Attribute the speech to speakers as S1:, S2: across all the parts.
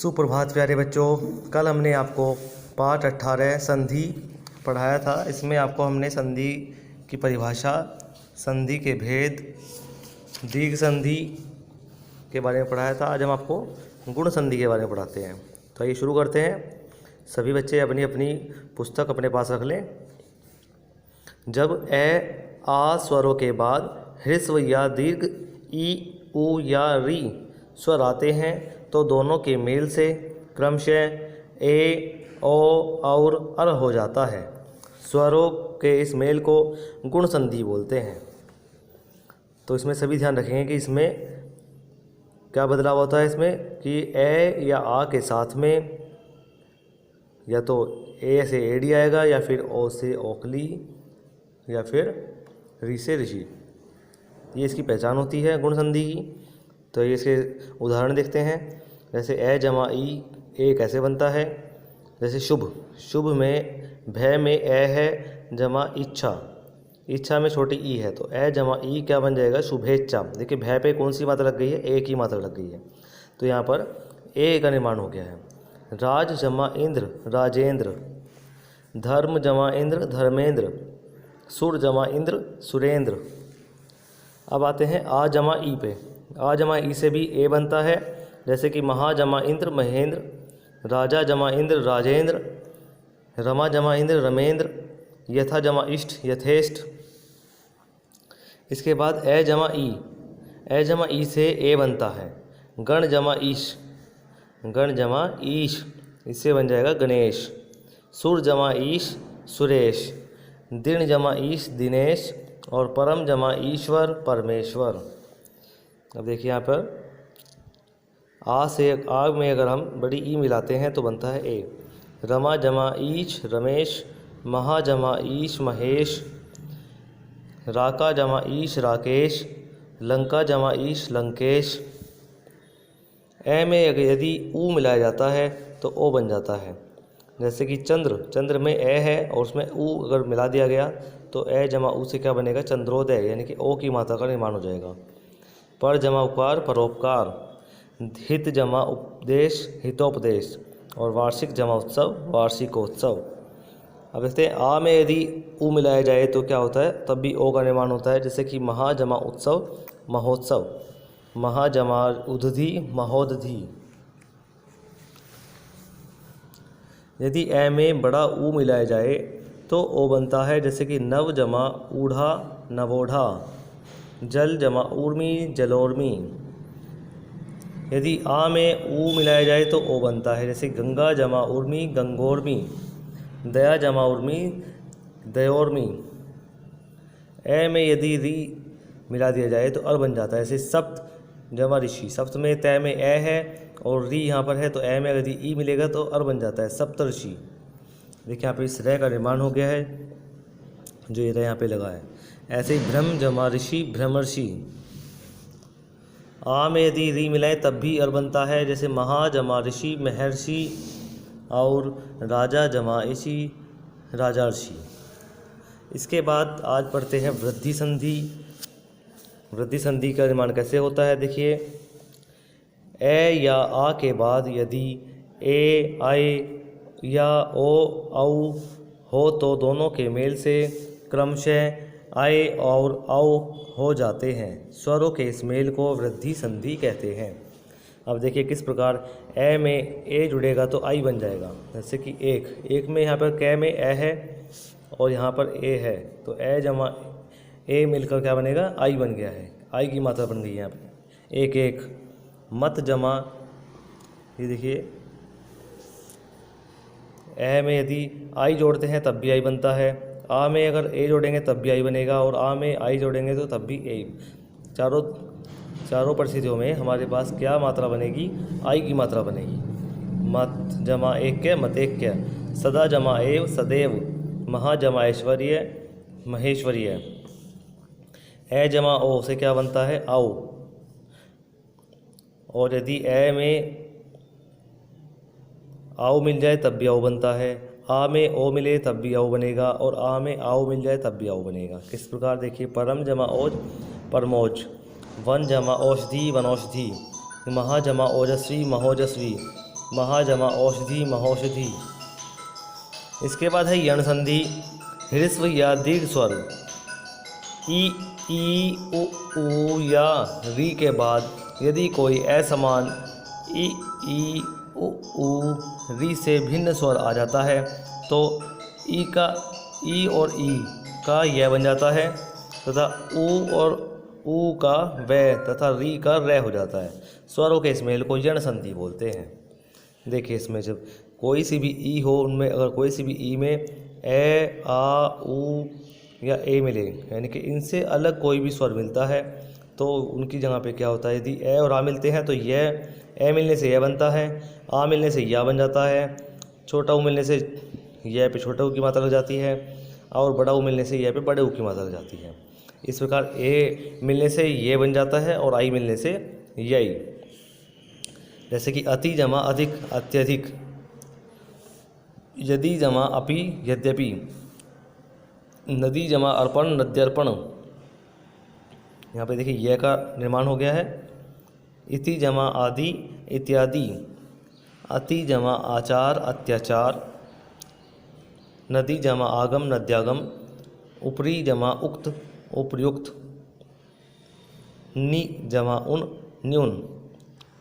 S1: सुप्रभात प्यारे बच्चों। कल हमने आपको पाठ 18 संधि पढ़ाया था। इसमें आपको हमने संधि की परिभाषा, संधि के भेद, दीर्घ संधि के बारे में पढ़ाया था। आज हम आपको गुण संधि के बारे में पढ़ाते हैं। तो आइए शुरू करते हैं। सभी बच्चे अपनी अपनी पुस्तक अपने पास रख लें। जब ए आ स्वरों के बाद ह्रस्व या दीर्घ ई उ या री स्वर आते हैं तो दोनों के मेल से क्रमशः ए ओ और अर हो जाता है। स्वरों के इस मेल को गुण संधि बोलते हैं। तो इसमें सभी ध्यान रखेंगे कि इसमें क्या बदलाव होता है। इसमें कि ए या आ के साथ में या तो ए से एडी आएगा, या फिर ओ से ओकली, या फिर री से ऋषि। ये इसकी पहचान होती है गुण संधि की। तो ये इसके उदाहरण देखते हैं। जैसे ए जमा ई, ए कैसे बनता है। जैसे शुभ, शुभ में भय में ए है जमा इच्छा, इच्छा में छोटी ई है, तो ए जमा ई क्या बन जाएगा, शुभेच्छा। देखिए भय पे कौन सी मात्रा लग गई है, ए की मात्रा लग गई है, तो यहाँ पर ए का निर्माण हो गया है। राज जमा इंद्र, राजेंद्र। धर्म जमा इंद्र, धर्मेंद्र। सुर जमा इंद्र, सुरेंद्र। अब आते हैं आ जमा ई पे। आ जमा ई से भी ए बनता है। जैसे कि महा जमा इंद्र, महेंद्र। राजा जमा इंद्र, राजेंद्र। रमा जमा इंद्र, रमेंद्र। यथा जमा इष्ट, यथेष्ट। इसके बाद ए जमा ई, ए जमा ई से ए बनता है। गण जमा ईश, गण जमा ईश, इससे बन जाएगा गणेश। सुर जमा ईश, सुरेश। दिन जमा ईश, दिनेश। और परम जमा ईश्वर, परमेश्वर। अब देखिए यहाँ पर आ से आ में अगर हम बड़ी ई मिलाते हैं तो बनता है ए। रमा जमा ईश, रमेश। महा जमा ईश, महेश। राका जमा ईश, राकेश। लंका जमा ईश, लंकेश। ए में यदि ऊ मिलाया जाता है तो ओ बन जाता है। जैसे कि चंद्र, चंद्र में ए है और उसमें ऊ अगर मिला दिया गया तो ए जमा ऊ से क्या बनेगा, चंद्रोदय, यानी कि ओ की मात्रा का निर्माण हो जाएगा। पर जमा उपकार, परोपकार। हित जमा उपदेश, हितोपदेश। और वार्षिक जमा उत्सव, वार्षिकोत्सव। अब देखते हैं आ में यदि ऊ मिलाया जाए तो क्या होता है, तब भी ओ का निर्माण होता है। जैसे कि महा जमा उत्सव, महोत्सव। महा जमा उदधि, महोदधि। यदि ए में बड़ा ऊ मिलाया जाए तो ओ बनता है। जैसे कि नव जमा ऊढ़ा, नवोढ़ा। जल जमा ऊर्मी, जलोर्मी। यदि आ में ऊ मिलाया जाए तो ओ बनता है। जैसे गंगा जमा उर्मी, गंगोर्मी। दया जमा उर्मी, दयोर्मी। ए में यदि री मिला दिया जाए तो अर बन जाता है। जैसे सप्त जमा ऋषि, सप्त में तय में ए है और री यहाँ पर है, तो ए में यदि ई मिलेगा तो अर बन जाता है, सप्तऋषि। देखिए यहाँ पे इस रे का निर्माण हो गया है, जो ये रे यहाँ पे लगा है। ऐसे ही ब्रह्म जमा ऋषि, भ्रमर्षि। आ में यदि री मिलाए तब भी अर बनता है। जैसे महा जमा ऋषि, महर्षि। और राजा जमा ऋषि, राजर्षि। इसके बाद आज पढ़ते हैं वृद्धि संधि। वृद्धि संधि का निर्माण कैसे होता है, देखिए। ए या आ के बाद यदि ए, आए या ओ, औ हो तो दोनों के मेल से क्रमशः आए और औ हो जाते हैं। स्वरों के इस मेल को वृद्धि संधि कहते हैं। अब देखिए किस प्रकार ए में ए जुड़ेगा तो आई बन जाएगा। जैसे कि एक, एक में यहाँ पर कै में ए है और यहाँ पर ए है, तो ए जमा ए मिलकर क्या बनेगा, आई बन गया है। आई की मात्रा बन गई है यहाँ पर, एक एक। मत जमा, ये देखिए ए में यदि आई जोड़ते हैं तब भी आई बनता है। आ में अगर ए जोड़ेंगे तब भी आई बनेगा, और आ में आई जोड़ेंगे तो तब भी ए। चारों परिस्थितियों में हमारे पास क्या मात्रा बनेगी, आई की मात्रा बनेगी। मत जमा ऐक्य, मतेक्य। सदा जमा एव, सदैव। महा जमा ऐश्वर्य, महेश्वर्य। ए जमा ओ से क्या बनता है, आओ। और यदि ए में आओ मिल जाए तब भी आओ बनता है। आ में ओ मिले तब भी आओ बनेगा, और आ में आओ मिल जाए तब भी आओ बनेगा। किस प्रकार, देखिए। परम जमा ओज, परमोज। वन जमा औषधि, वनौषधि। महा जमा ओजस्वी, महोजस्वी। महा जमा औषधि महौषधि। इसके बाद है यण संधि, ह्रस्व या दीर्घ स्वर ई उ या री के बाद यदि कोई असमान ई उ री से भिन्न स्वर आ जाता है तो ई और ई का य बन जाता है तथा उ और ऊ का व तथा री का र हो जाता है। स्वरों के इस मेल को यण संधि बोलते हैं। देखिए इसमें जब कोई सी भी ई हो, उनमें अगर कोई सी भी ई में ए आ उ या ए मिले, यानी कि इनसे अलग कोई भी स्वर मिलता है तो उनकी जगह पे क्या होता है, यदि ए और आ मिलते हैं तो यह ए मिलने से यह बनता है, आ मिलने से या बन जाता है, छोटा ऊ मिलने से यह पे छोटा ऊ की मात्रा लग जाती है और बड़ा ऊ मिलने से यह पे बड़े ऊ की मात्रा लग जाती है। इस प्रकार ए मिलने से ये बन जाता है और आई मिलने से यही। जैसे कि अति जमा अधिक अत्यधिक, यदि जमा अपि यद्यपि, नदी जमा अर्पण नद्यर्पण। यहाँ पे देखिए यह का निर्माण हो गया है। इति जमा आदि इत्यादि, अति जमा आचार अत्याचार, नदी जमा आगम नद्यागम, ऊपरी जमा उक्त उपर्युक्त, नि जमा उन न्यून,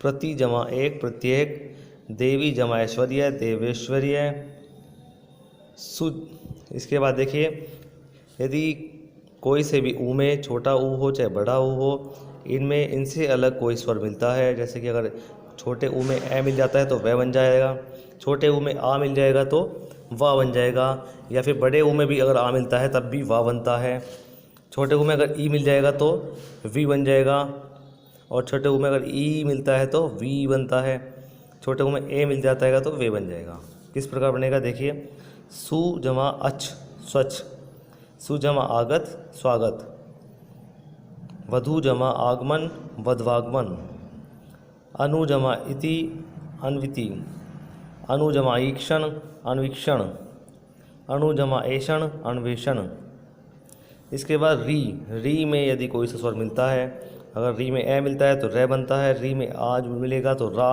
S1: प्रति जमा एक प्रत्येक, देवी जमा ऐश्वर्य देवेश्वर्य, सु। इसके बाद देखिए यदि कोई से भी ऊ में छोटा ऊ हो चाहे बड़ा ऊ हो, इनमें इनसे अलग कोई स्वर मिलता है, जैसे कि अगर छोटे ऊ में ए मिल जाता है तो वह बन जाएगा, छोटे ऊ में आ मिल जाएगा तो वाह बन जाएगा, या फिर बड़े ऊ में भी अगर आ मिलता है तब भी वाह बनता है। छोटे ऊ में अगर ई मिल जाएगा तो वी बन जाएगा और छोटे ऊ में अगर ई मिलता है तो वी बनता है, छोटे ऊ में ए मिल जाता है तो वे बन जाएगा। किस प्रकार बनेगा देखिए, सु जमा अच्छ स्वच्छ, सु जमा आगत स्वागत, वधु जमा आगमन वधवागमन, अनु जमा इति अन्विति, अनु जमा ईक्षण अन्वीक्षण, अणु जमा ऐषण अन्वेषण। इसके बाद री में यदि कोई सा स्वर मिलता है, अगर री में ए मिलता है तो रे बनता है, री में आज मिलेगा तो रा,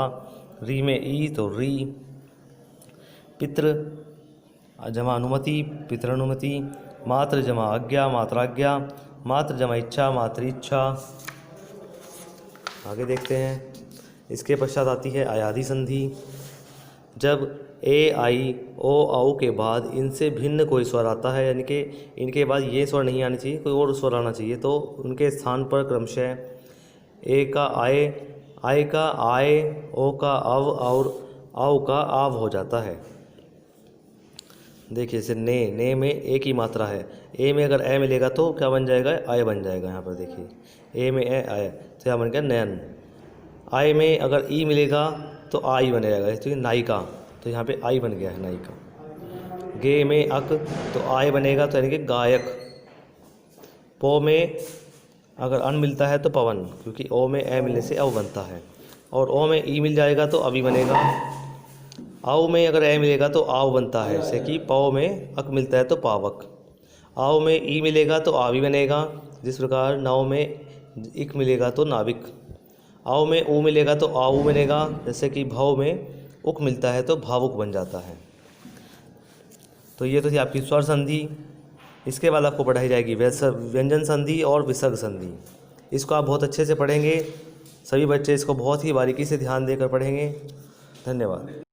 S1: री में ई तो री। पितृ जमा अनुमति पितृनुमति, मातृ जमा आज्ञा मात्राज्ञा, मातृ जमा इच्छा मातृइच्छा। आगे देखते हैं। इसके पश्चात आती है अयादि संधि। जब ए आई ओ औ के बाद इनसे भिन्न कोई स्वर आता है, यानी कि इनके बाद ये स्वर नहीं आनी चाहिए, कोई और स्वर आना चाहिए, तो उनके स्थान पर क्रमशः ए का आए, आय का आए, ओ का अव और औ का आव हो जाता है। देखिए जैसे ने में ए की मात्रा है, ए में अगर ए मिलेगा तो क्या बन जाएगा, आय बन जाएगा। यहाँ पर देखिए ए में ए आय तो क्या बन गया नयन। आय में अगर ई मिलेगा तो आई बन जाएगा, जैसे नायिका, तो यहाँ पे आई बन गया है नायिका। गे में अक तो आय बनेगा, तो यानी कि गायक। पो में अगर अन मिलता है तो पवन, क्योंकि ओ में ए मिलने से अव बनता है, और ओ में ई मिल जाएगा तो अभी बनेगा। आओ में अगर ए मिलेगा तो आव बनता है, जैसे कि पौ में अक मिलता है तो पावक। आओ में ई मिलेगा तो आवी बनेगा, जिस प्रकार नाव में इक मिलेगा तो नाविक। आओ में ऊ मिलेगा तो आऊ बनेगा, जैसे कि भाव में उक मिलता है तो भावुक बन जाता है। तो ये तो थी आपकी स्वर संधि। इसके बाद आपको पढ़ाई जाएगी व्यंजन संधि और विसर्ग संधि। इसको आप बहुत अच्छे से पढ़ेंगे, सभी बच्चे इसको बहुत ही बारीकी से ध्यान देकर पढ़ेंगे। धन्यवाद।